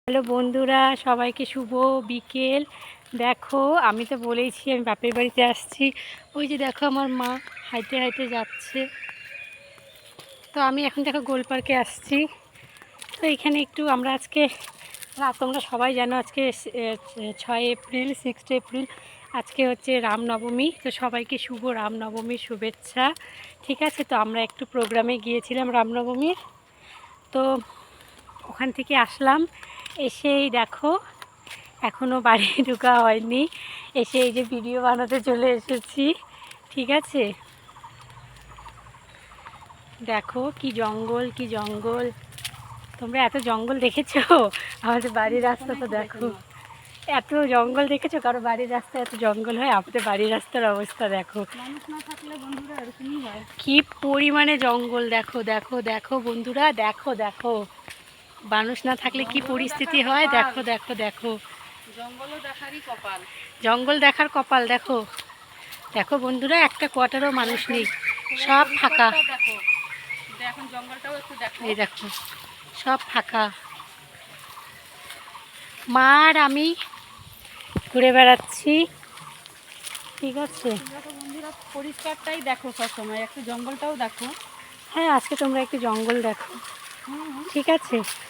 Hello বন্ধুরা, সবাইকে শুভ বিকেল। দেখো, আমি তো বলেইছি আমি বাপের বাড়িতে আসছি। ওই যে দেখো আমার মা হাঁটতে হাঁটতে যাচ্ছে। তো আমি এখন দেখো গোল পার্কে আসছি। তো এখানে একটু আমরা আজকে তোমরা সবাই জানো আজকে 6 এপ্রিল, 6 এপ্রিল আজকে হচ্ছে রামনবমী। তো সবাইকে শুভ রামনবমীর শুভেচ্ছা। ঠিক আছে, তো আমরা একটু প্রোগ্রামে গিয়েছিলাম রামনবমীর। তো ওখান থেকে আসলাম, এসেই দেখো এখনও বাড়ি ঢোকা হয়নি। এসে এই যে ভিডিও বানাতে চলে এসেছি। ঠিক আছে, দেখো কি জঙ্গল, কি জঙ্গল। তোমরা এত জঙ্গল দেখেছো? আমাদের বাড়ির রাস্তা তো দেখো, এত জঙ্গল দেখেছো? কারো বাড়ির রাস্তা এত জঙ্গল হয়? আমাদের বাড়ির রাস্তার অবস্থা দেখো। মানুষ না থাকলে বন্ধুরা এরকমই হয়। কি পরিমাণে জঙ্গল, দেখো দেখো দেখো বন্ধুরা, দেখো দেখো। মানুষ না থাকলে কি পরিস্থিতি হয় দেখো দেখো দেখো। জঙ্গলও দেখারই কপাল। জঙ্গল দেখার কপাল। দেখো দেখো বন্ধুরা, একটা কোয়ার্টারও মানুষ নেই, সব ফাঁকা। দেখো, এখন জঙ্গলটাও একটু দেখো। এই দেখো সব ফাঁকা। মা আর আমি ঘুরে বেড়াচ্ছি। ঠিক আছে, দেখো বন্ধুরা, পরিষ্কারটাই দেখো সবসময়, একটু জঙ্গলটাও দেখো। হ্যাঁ আজকে তোমরা একটু জঙ্গল দেখো। ঠিক আছে।